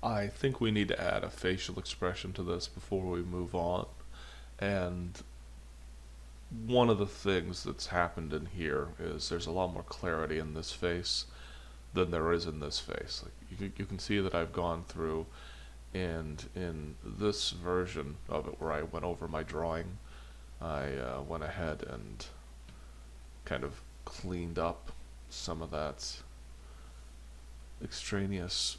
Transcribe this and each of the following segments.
I think we need to add a facial expression to this before we move on. And one of the things that's happened in here is there's a lot more clarity in this face than there is in this face. Like you can see that I've gone through, and in this version of it where I went over my drawing, I went ahead and kind of cleaned up some of that extraneous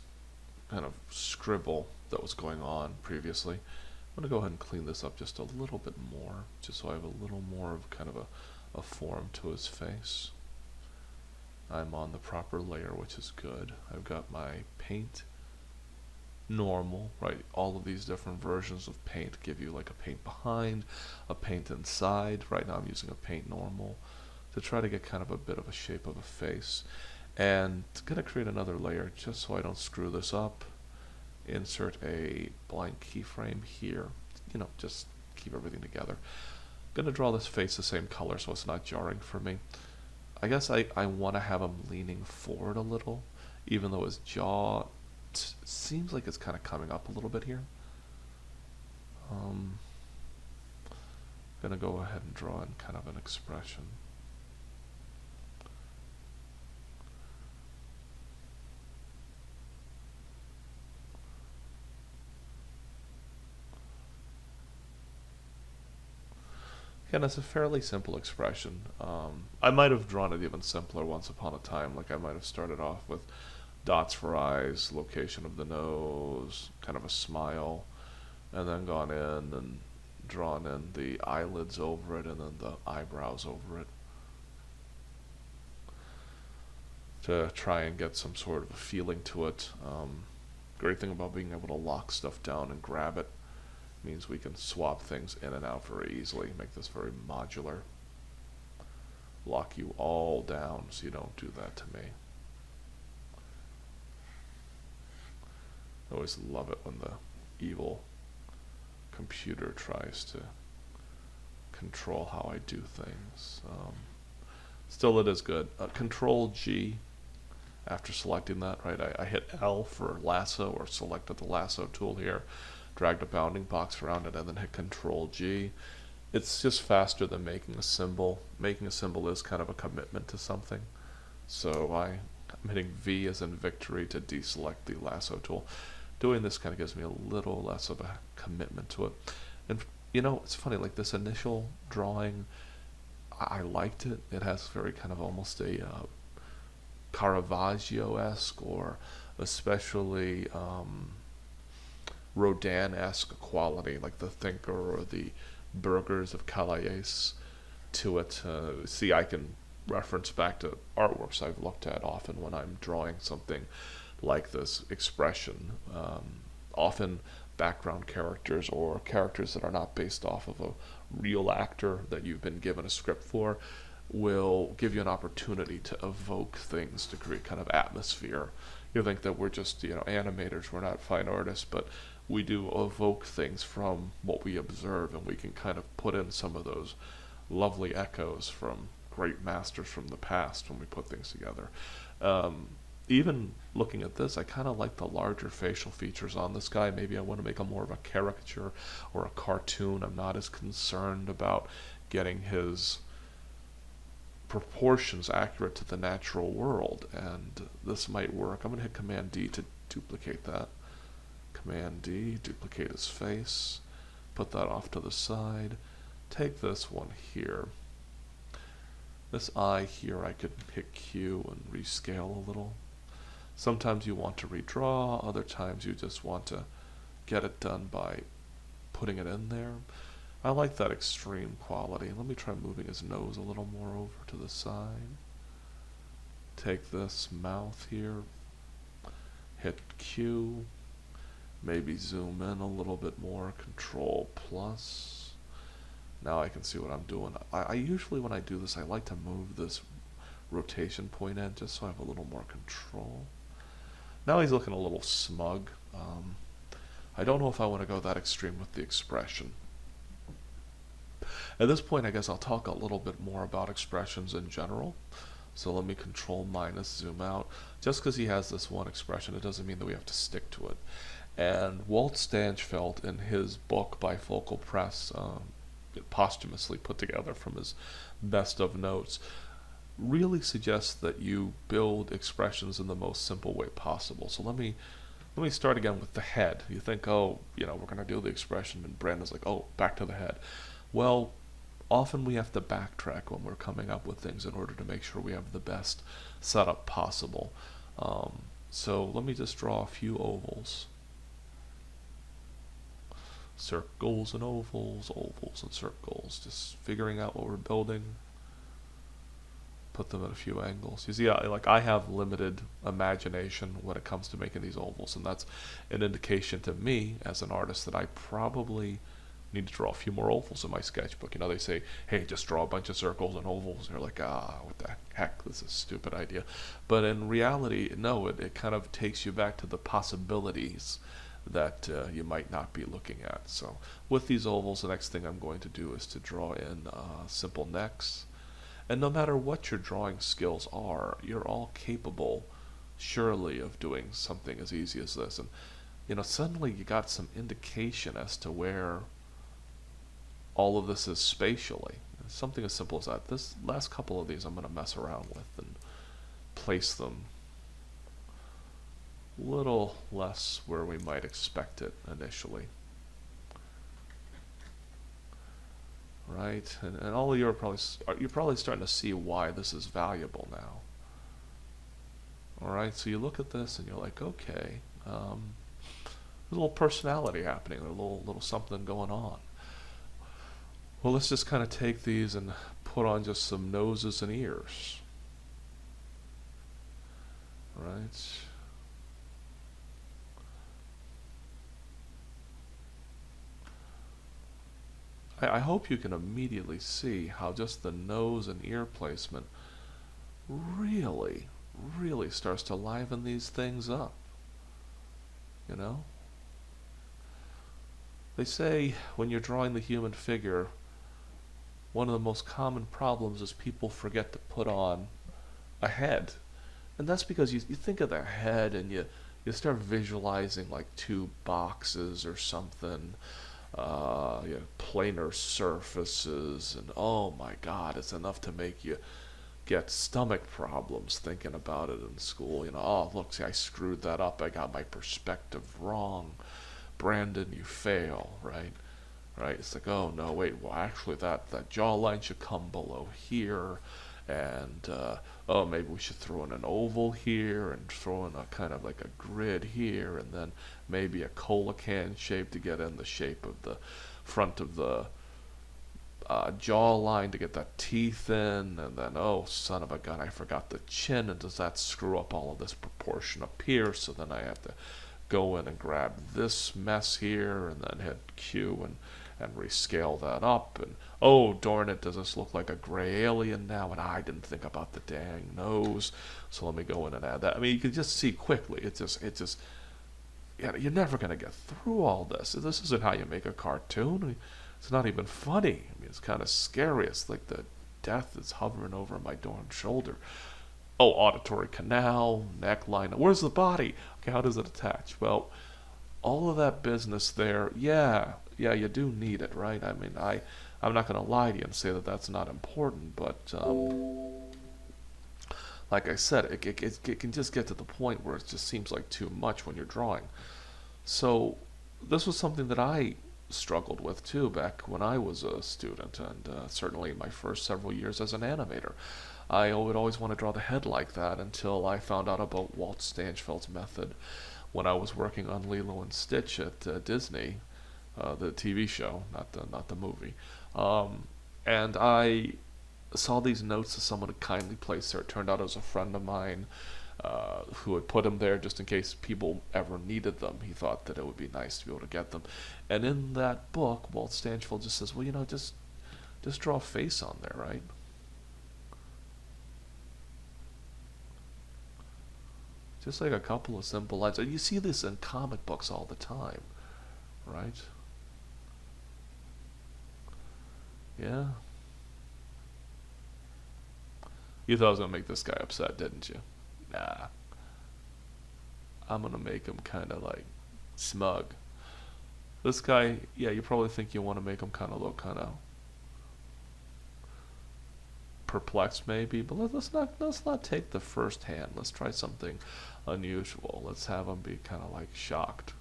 kind of scribble that was going on previously. I'm going to go ahead and clean this up just a little bit more, just so I have a little more of kind of a form to his face. I'm on the proper layer, which is good. I've got my paint normal, right? All of these different versions of paint give you like a paint behind, a paint inside. Right now I'm using a paint normal to try to get kind of a bit of a shape of a face. And I'm going to create another layer just so I don't screw this up. Insert a blank keyframe here, just keep everything together. I'm going to draw this face the same color so it's not jarring for me. I guess I want to have him leaning forward a little, even though his jaw seems like it's kind of coming up a little bit here. Going to go ahead and draw in kind of an expression. Again, it's a fairly simple expression. I might have drawn it even simpler once upon a time. Like I might have started off with dots for eyes, location of the nose, kind of a smile, and then gone in and drawn in the eyelids over it and then the eyebrows over it to try and get some sort of a feeling to it. Great thing about being able to lock stuff down and grab it means we can swap things in and out very easily, make this very modular. Lock you all down so you don't do that to me. I always love it when the evil computer tries to control how I do things. Still, it is good. Control G after selecting that, right? I hit L for lasso, or selected the lasso tool here, dragged a bounding box around it, and then hit Control G. It's just faster than making a symbol. Making a symbol is kind of a commitment to something. So I'm hitting V as in victory to deselect the lasso tool. Doing this kind of gives me a little less of a commitment to it. And it's funny, like this initial drawing, I liked it. It has very kind of almost a Caravaggio-esque, or especially Rodin-esque quality, like the Thinker or the Burgers of Calais to it. See, I can reference back to artworks I've looked at often when I'm drawing something like this expression. Often background characters or characters that are not based off of a real actor that you've been given a script for will give you an opportunity to evoke things to create kind of atmosphere. You think that we're just animators, we're not fine artists, but we do evoke things from what we observe, and we can kind of put in some of those lovely echoes from great masters from the past when we put things together. Even looking at this, I kind of like the larger facial features on this guy. Maybe I want to make him more of a caricature or a cartoon. I'm not as concerned about getting his proportions accurate to the natural world, and this might work. I'm going to hit Command D to duplicate that. Command D, duplicate his face, put that off to the side. Take this one here. This eye here, I could hit Q and rescale a little. Sometimes you want to redraw, other times you just want to get it done by putting it in there. I like that extreme quality. Let me try moving his nose a little more over to the side. Take this mouth here, hit Q, maybe zoom in a little bit more, Control plus. Now I can see what I'm doing. I usually, when I do this, I like to move this rotation point in just so I have a little more control. Now he's looking a little smug. I don't know if I want to go that extreme with the expression. At this point, I guess I'll talk a little bit more about expressions in general. So let me control minus zoom out. Just because he has this one expression, it doesn't mean that we have to stick to it. And Walt Stanchfeld, in his book Bifocal Press, posthumously put together from his best of notes, really suggests that you build expressions in the most simple way possible. So let me start again with the head. You think, oh, we're going to do the expression, and Brandon's like, oh, back to the head. Well, often we have to backtrack when we're coming up with things in order to make sure we have the best setup possible. So let me just draw a few ovals. Circles and ovals, ovals and circles. Just figuring out what we're building. Put them at a few angles. You see, I have limited imagination when it comes to making these ovals, and that's an indication to me as an artist that I probably need to draw a few more ovals in my sketchbook. They say, hey, just draw a bunch of circles and ovals. And you're like, what the heck, this is a stupid idea. But in reality, no, it kind of takes you back to the possibilities that you might not be looking at. So with these ovals, the next thing I'm going to do is to draw in simple necks. And no matter what your drawing skills are, you're all capable, surely, of doing something as easy as this. And suddenly you got some indication as to where all of this is spatially. Something as simple as that. This last couple of these I'm going to mess around with and place them a little less where we might expect it initially. Right? And all of you you're probably starting to see why this is valuable now. Alright, so you look at this and you're like, okay, there's a little personality happening, there's a little something going on. Well, let's just kind of take these and put on just some noses and ears. Right? I hope you can immediately see how just the nose and ear placement really, really starts to liven these things up. They say when you're drawing the human figure, one of the most common problems is people forget to put on a head. And that's because you think of their head and you start visualizing like two boxes or something, planar surfaces, and oh my God, it's enough to make you get stomach problems thinking about it in school. Oh, look, see, I screwed that up. I got my perspective wrong. Brandon, you fail, right? Right? It's like, oh no, wait, well actually that jawline should come below here, and oh, maybe we should throw in an oval here and throw in a kind of like a grid here, and then maybe a coelacanth shape to get in the shape of the front of the jawline to get that teeth in, and then, oh son of a gun, I forgot the chin, and does that screw up all of this proportion up here? So then I have to go in and grab this mess here and then hit Q and rescale that up, and oh darn it, does this look like a gray alien now? And I didn't think about the dang nose, so let me go in and add that. I mean, you can just see quickly, it just you're never going to get through all this. This isn't how you make a cartoon. It's not even funny. I mean, it's kind of scary. It's like the death is hovering over my darn shoulder. Oh, auditory canal, neckline. Where's the body? Okay, how does it attach? Well, all of that business there, yeah, you do need it, right? I mean, I'm not going to lie to you and say that that's not important, but like I said, it can just get to the point where it just seems like too much when you're drawing. So this was something that I struggled with too back when I was a student, and certainly in my first several years as an animator. I would always want to draw the head like that until I found out about Walt Stanchfeld's method when I was working on Lilo and Stitch at Disney, the TV show, not the movie. And I saw these notes that someone had kindly placed there. It turned out it was a friend of mine who had put them there just in case people ever needed them. He thought that it would be nice to be able to get them. And in that book, Walt Stanchfeld just says, well, just draw a face on there, right? Just like a couple of simple lines. And you see this in comic books all the time, right? Yeah. You thought I was gonna make this guy upset, didn't you? Nah. I'm gonna make him kind of like smug. This guy, yeah, you probably think you want to make him kind of look kind of perplexed, maybe. But let's not take the first hand. Let's try something unusual. Let's have him be kind of like shocked.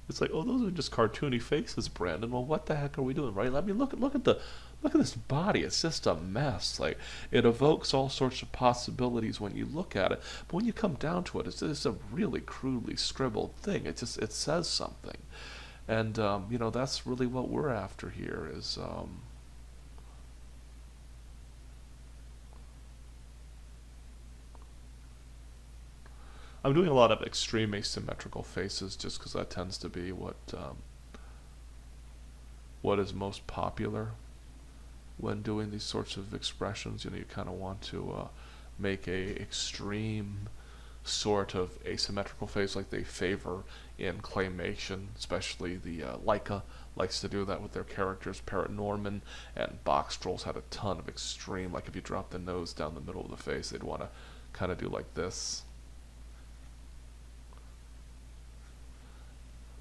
It's like, oh, those are just cartoony faces, Brandon. Well, what the heck are we doing, right? I mean, look at this body. It's just a mess. Like, it evokes all sorts of possibilities when you look at it, but when you come down to it, it's just a really crudely scribbled thing. It says something, and that's really what we're after here. Is I'm doing a lot of extreme asymmetrical faces just because that tends to be what is most popular when doing these sorts of expressions. You kind of want to make a extreme sort of asymmetrical face like they favor in claymation, especially the Leica likes to do that with their characters. Parrot Norman and Box Trolls had a ton of extreme, like if you drop the nose down the middle of the face, they'd want to kind of do like this.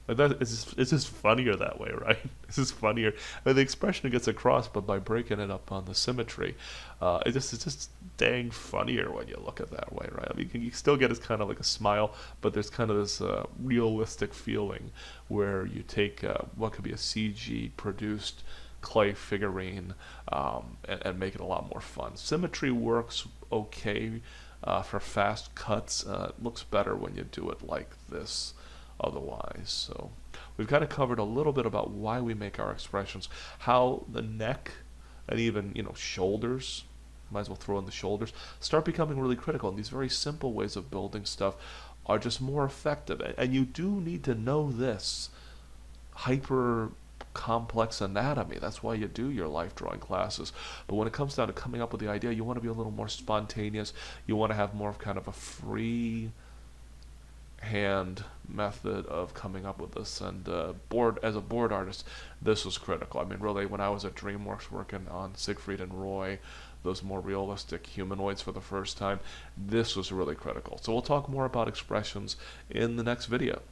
Like that, it's just funnier that way, right? It's just funnier. I mean, the expression gets across, but by breaking it up on the symmetry, it's just dang funnier when you look at it that way, right? I mean, you still get it's kind of like a smile, but there's kind of this realistic feeling where you take what could be a CG produced clay figurine and make it a lot more fun. Symmetry works okay for fast cuts. It looks better when you do it like this otherwise. So we've kind of covered a little bit about why we make our expressions, how the neck and even shoulders, might as well throw in the shoulders, start becoming really critical, and these very simple ways of building stuff are just more effective. And you do need to know this hyper complex anatomy. That's why you do your life drawing classes. But when it comes down to coming up with the idea, you want to be a little more spontaneous. You want to have more of kind of a free hand method of coming up with this. And as a board artist, this was critical. I mean, really, when I was at DreamWorks working on Siegfried and Roy, those more realistic humanoids for the first time, this was really critical. So we'll talk more about expressions in the next video.